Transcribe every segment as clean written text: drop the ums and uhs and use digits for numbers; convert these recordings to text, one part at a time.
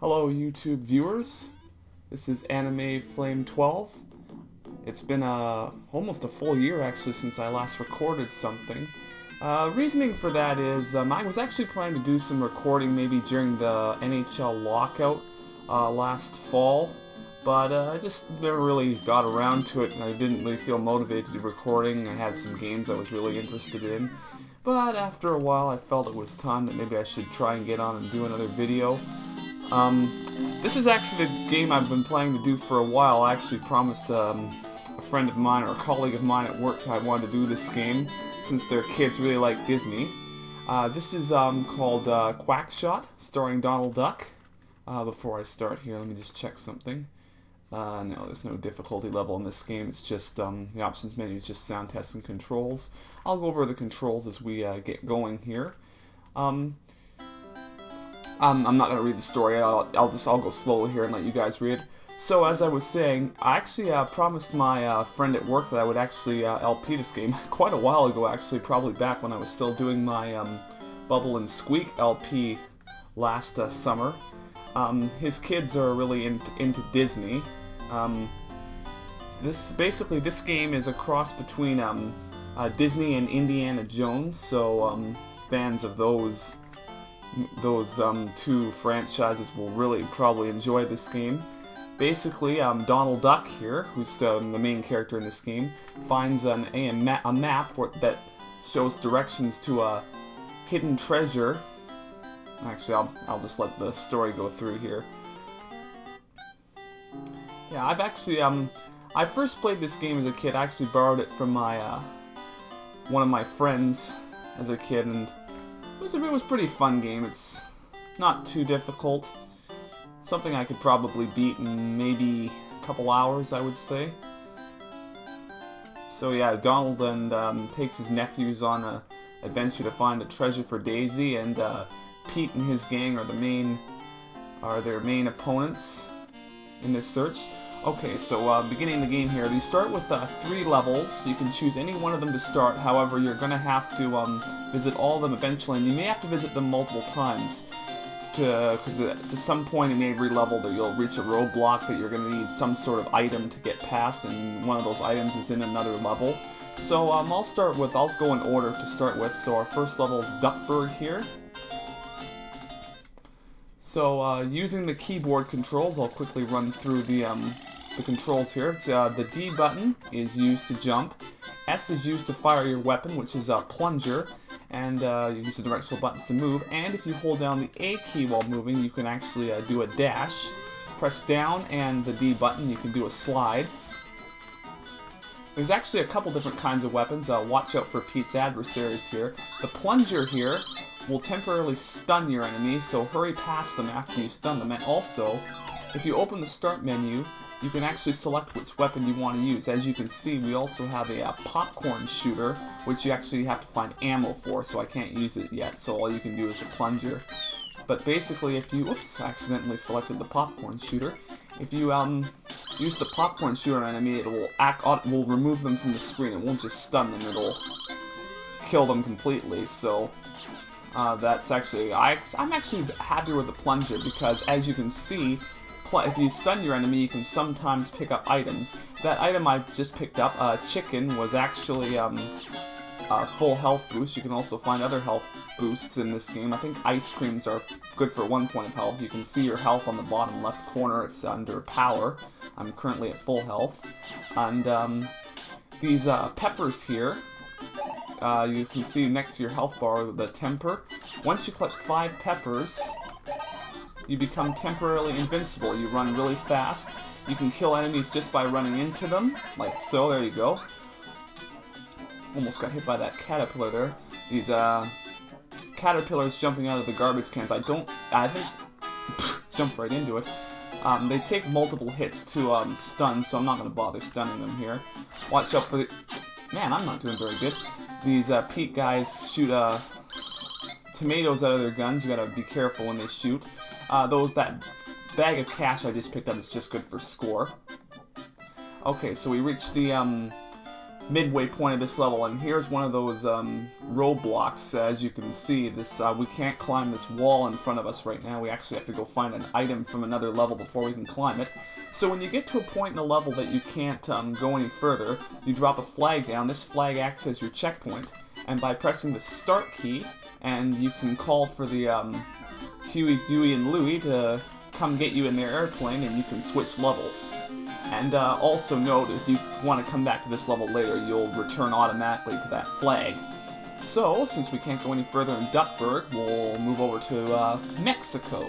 Hello YouTube viewers, this is Anime Flame 12. It's been almost a full year actually since I last recorded something. Reasoning for that is I was actually planning to do some recording maybe during the NHL lockout last fall, but I just never really got around to it and I didn't really feel motivated to do recording. I had some games I was really interested in, but after a while I felt it was time that maybe I should try and get on and do another video. This is actually the game I've been planning to do for a while. I actually promised a friend of mine or a colleague of mine at work I wanted to do this game since their kids really like Disney. This is called Quackshot, starring Donald Duck. Before I start here, let me just check something. No, there's no difficulty level in this game. It's just the options menu is just sound tests and controls. I'll go over the controls as we get going here. I'm not going to read the story. I'll go slowly here and let you guys read. So as I was saying, I actually promised my friend at work that I would actually LP this game quite a while ago. Actually, probably back when I was still doing my Bubble and Squeak LP last summer. His kids are really into Disney. This game is a cross between Disney and Indiana Jones. So fans of those two franchises will really probably enjoy this game. Basically, Donald Duck here, who's the main character in this game, finds a map that shows directions to a hidden treasure. Actually, I'll just let the story go through here. Yeah, I've actually I first played this game as a kid. I actually borrowed it from my one of my friends as a kid, and it was a pretty fun game. It's not too difficult. Something I could probably beat in maybe a couple hours, I would say. So yeah, Donald takes his nephews on an adventure to find a treasure for Daisy, and Pete and his gang are their main opponents in this search. Okay, so beginning the game here, you start with 3 levels. You can choose any one of them to start. However, you're going to have to visit all of them eventually, and you may have to visit them multiple times. Because at some point in every level that you'll reach a roadblock that you're going to need some sort of item to get past, and one of those items is in another level. So I'll go in order to start with. So our first level is Duckburg here. So using the keyboard controls, I'll quickly run through the controls here. The D button is used to jump. S is used to fire your weapon, which is a plunger. And you use the directional buttons to move. And if you hold down the A key while moving, you can actually do a dash. Press down and the D button, you can do a slide. There's actually a couple different kinds of weapons. Watch out for Pete's adversaries here. The plunger here will temporarily stun your enemy, so hurry past them after you stun them. And also, if you open the start menu, you can actually select which weapon you want to use. As you can see, we also have a popcorn shooter, which you actually have to find ammo for, so I can't use it yet, so all you can do is the plunger. But basically, if you, accidentally selected the popcorn shooter, if you use the popcorn shooter on an enemy, it will remove them from the screen. It won't just stun them, it'll kill them completely, so that's actually, I'm actually happy with the plunger, because as you can see, if you stun your enemy, you can sometimes pick up items. That item I just picked up, chicken, was actually a full health boost. You can also find other health boosts in this game. I think ice creams are good for 1 point of health. You can see your health on the bottom left corner. It's under power. I'm currently at full health. And these peppers here, you can see next to your health bar the temper. Once you collect 5 peppers, you become temporarily invincible. You run really fast. You can kill enemies just by running into them, like so. There you go. Almost got hit by that caterpillar there. These caterpillars jumping out of the garbage cans. I think jumped right into it. They take multiple hits to stun, so I'm not going to bother stunning them here. Watch out for the... Man, I'm not doing very good. These Pete guys shoot tomatoes out of their guns. You gotta be careful when they shoot. That bag of cash I just picked up is just good for score. Okay, so we reached the midway point of this level, and here's one of those roadblocks. As you can see, this we can't climb this wall in front of us right now. We actually have to go find an item from another level before we can climb it. So when you get to a point in the level that you can't go any further, you drop a flag down. This flag acts as your checkpoint, and by pressing the start key, and you can call for the Huey, Dewey, and Louie to come get you in their airplane, and you can switch levels. And also note, if you want to come back to this level later, you'll return automatically to that flag. So, since we can't go any further in Duckburg, we'll move over to Mexico.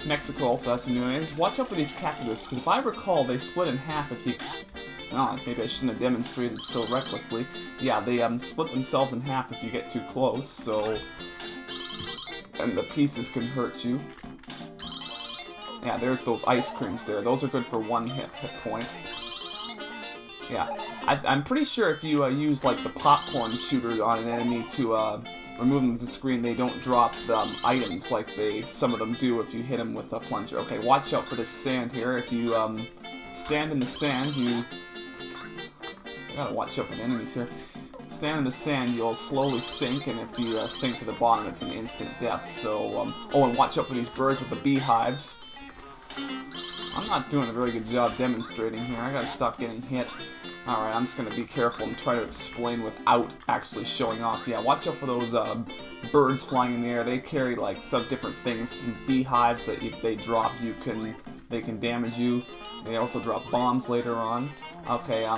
Mexico also has some new enemies. Watch out for these cactus, because if I recall, they split in half if you... Oh, maybe I shouldn't have demonstrated so recklessly. Yeah, they split themselves in half if you get too close, so... And the pieces can hurt you. Yeah, there's those ice creams there. Those are good for one hit point. Yeah, I'm pretty sure if you use like the popcorn shooter on an enemy to remove them from the screen, they don't drop items like some of them do if you hit them with a plunger. Okay, watch out for this sand here. If you stand in the sand, you gotta watch out for the enemies here. Stand in the sand, you'll slowly sink, and if you sink to the bottom, it's an instant death. So, oh, and watch out for these birds with the beehives. I'm not doing a very good job demonstrating here. I gotta stop getting hit. Alright, I'm just gonna be careful and try to explain without actually showing off. Yeah, watch out for those birds flying in the air. They carry like some different things, some beehives that if they drop, they can damage you. They also drop bombs later on. Okay,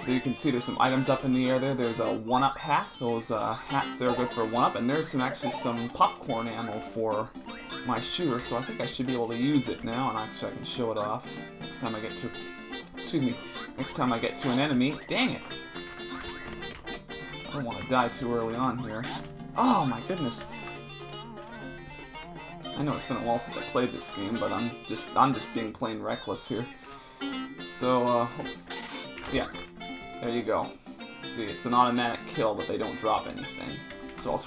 you can see there's some items up in the air there. There's a 1-up hat. Those hats there are good for a 1-up, and there's actually some popcorn ammo for my shooter, so I think I should be able to use it now, and actually I can show it off next time I get to... Excuse me. Next time I get to an enemy. Dang it! I don't want to die too early on here. Oh my goodness! I know it's been a while since I played this game, but I'm just being plain reckless here. So, yeah. There you go. See, it's an automatic kill, but they don't drop anything. So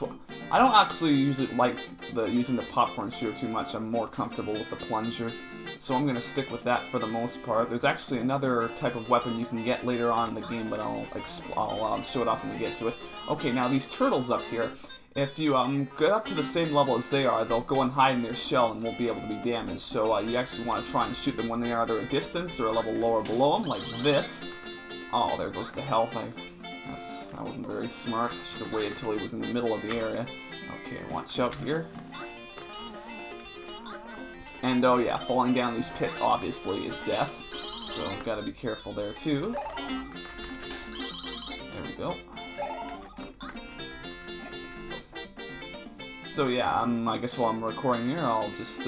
I don't actually like using the popcorn shooter too much. I'm more comfortable with the plunger. So I'm going to stick with that for the most part. There's actually another type of weapon you can get later on in the game, but I'll show it off when we get to it. Okay, now these turtles up here, if you get up to the same level as they are, they'll go and hide in their shell and won't be able to be damaged. So you actually want to try and shoot them when they are either a distance or a level lower below them, like this. Oh, there goes the health. That wasn't very smart. I should have waited till he was in the middle of the area. Okay, watch out here. And oh yeah, falling down these pits obviously is death. So gotta be careful there too. There we go. So yeah, I guess while I'm recording here, I'll just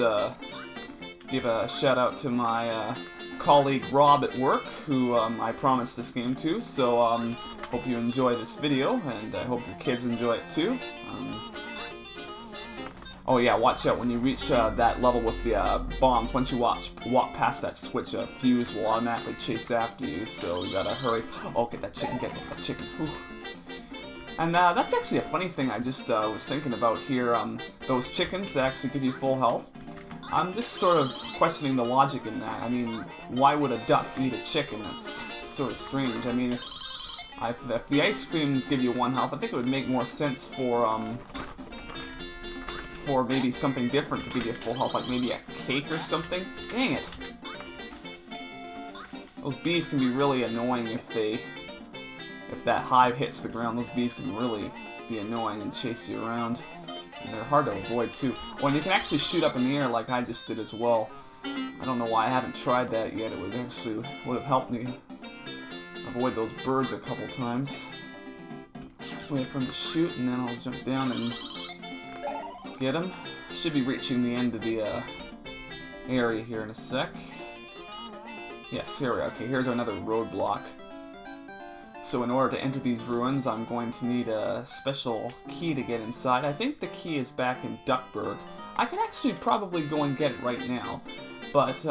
give a shout out to my colleague Rob at work, who I promised this game to. So hope you enjoy this video, and I hope your kids enjoy it too. Oh yeah, watch out when you reach that level with the bombs. Once you walk past that switch, a fuse will automatically chase after you, so you gotta hurry. Oh, get that chicken, get that chicken. Whew. And that's actually a funny thing I just was thinking about here. Those chickens that actually give you full health. I'm just sort of questioning the logic in that. I mean, why would a duck eat a chicken? That's sort of strange. I mean, if the ice creams give you 1 health, I think it would make more sense for maybe something different to give you full health, like maybe a cake or something. Dang it! Those bees can be really annoying if that hive hits the ground. Those bees can really be annoying and chase you around. And they're hard to avoid too. Oh, and you can actually shoot up in the air like I just did as well. I don't know why I haven't tried that yet. It would have helped me avoid those birds a couple times. Wait for him to shoot, and then I'll jump down and get him. Should be reaching the end of the area here in a sec. Yes, here we are. Okay, here's another roadblock. So in order to enter these ruins, I'm going to need a special key to get inside. I think the key is back in Duckburg. I could actually probably go and get it right now. But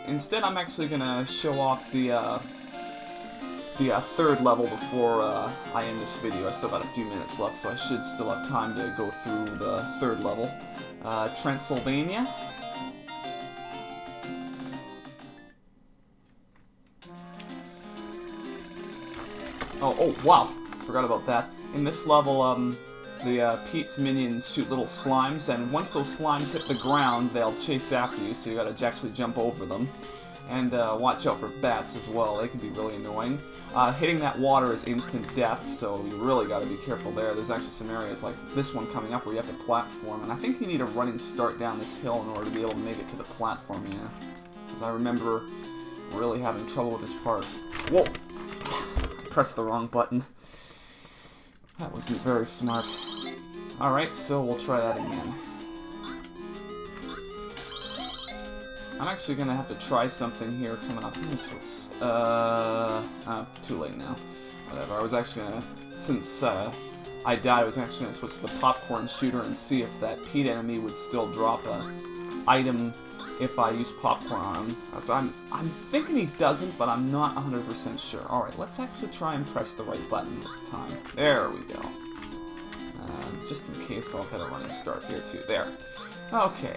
instead I'm actually going to show off the 3rd level before I end this video. I still got a few minutes left, so I should still have time to go through the 3rd level. Transylvania. Oh, wow. Forgot about that. In this level, the Pete's minions shoot little slimes, and once those slimes hit the ground, they'll chase after you, so you gotta actually jump over them. And watch out for bats as well, they can be really annoying. Hitting that water is instant death, so you really gotta be careful there. There's actually some areas like this one coming up where you have to platform, and I think you need a running start down this hill in order to be able to make it to the platform, yeah. Because I remember really having trouble with this part. Whoa! I pressed the wrong button. That wasn't very smart. Alright, so we'll try that again. I'm actually gonna have to try something here coming up. Too late now. Whatever, I was actually gonna, since I died, I was actually gonna switch to the popcorn shooter and see if that Pete enemy would still drop an item if I use popcorn on him. So I'm thinking he doesn't, but I'm not 100% sure. Alright, let's actually try and press the right button this time. There we go. Just in case, I'll get a running start here too. There. Okay.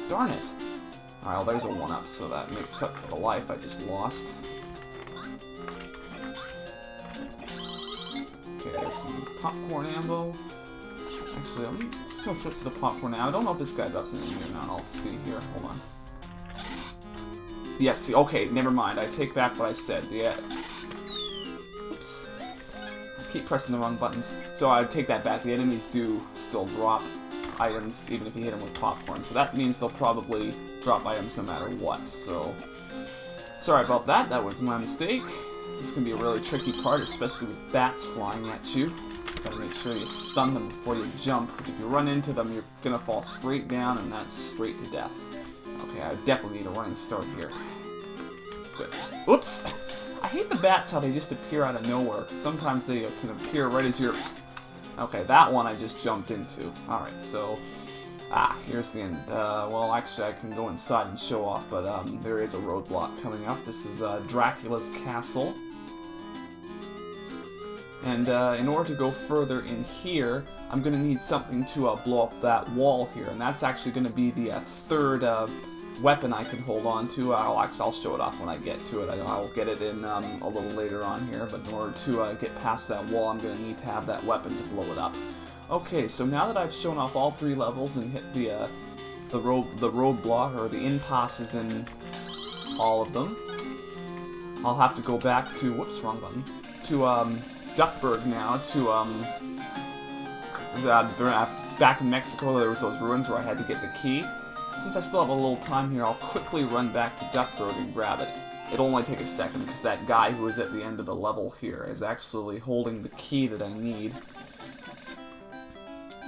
Darn it. Alright, well, there's a 1-up, so that makes up for the life I just lost. Okay, there's some popcorn ammo. Actually, I'm just gonna switch to the popcorn now. I don't know if this guy drops anything or not. I'll see here. Hold on. Yes, see, okay, never mind. I take back what I said. Yeah. Oops. I keep pressing the wrong buttons. So I take that back. The enemies do still drop items, even if you hit them with popcorn. So that means they'll probably drop items no matter what. So, sorry about that. That was my mistake. This can be a really tricky part, especially with bats flying at you. Gotta make sure you stun them before you jump, because if you run into them, you're gonna fall straight down, and that's straight to death. Okay, I definitely need a running start here. Good. Oops! I hate the bats, how they just appear out of nowhere. Sometimes they can appear right as you're... Okay, that one I just jumped into. Alright, so... here's the end. Well, actually, I can go inside and show off, but there is a roadblock coming up. This is Dracula's castle. And in order to go further in here, I'm going to need something to blow up that wall here. And that's actually going to be the third weapon I can hold on to. I'll show it off when I get to it. I'll get it in a little later on here. But in order to get past that wall, I'm going to need to have that weapon to blow it up. Okay, so now that I've shown off all 3 levels and hit the roadblock, or the impasses in all of them, I'll have to go back to, whoops, wrong button, to Duckburg now to, back in Mexico there was those ruins where I had to get the key. Since I still have a little time here, I'll quickly run back to Duckburg and grab it. It'll only take a second, because that guy who is at the end of the level here is actually holding the key that I need.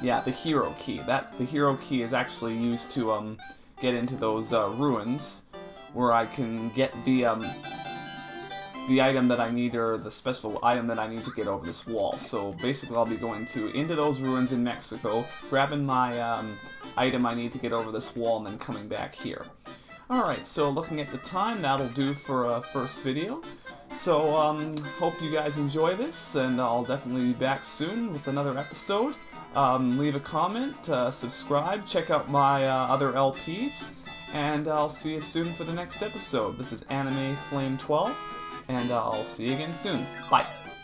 Yeah, the hero key. The hero key is actually used to, get into those, ruins, where I can get the item that I need, or the special item that I need to get over this wall. So basically I'll be going into those ruins in Mexico, grabbing my item I need to get over this wall, and then coming back here. Alright, so looking at the time, that'll do for a first video. So, hope you guys enjoy this, and I'll definitely be back soon with another episode. Leave a comment, subscribe, check out my other LPs, and I'll see you soon for the next episode. This is Anime Flame 12. And I'll see you again soon. Bye.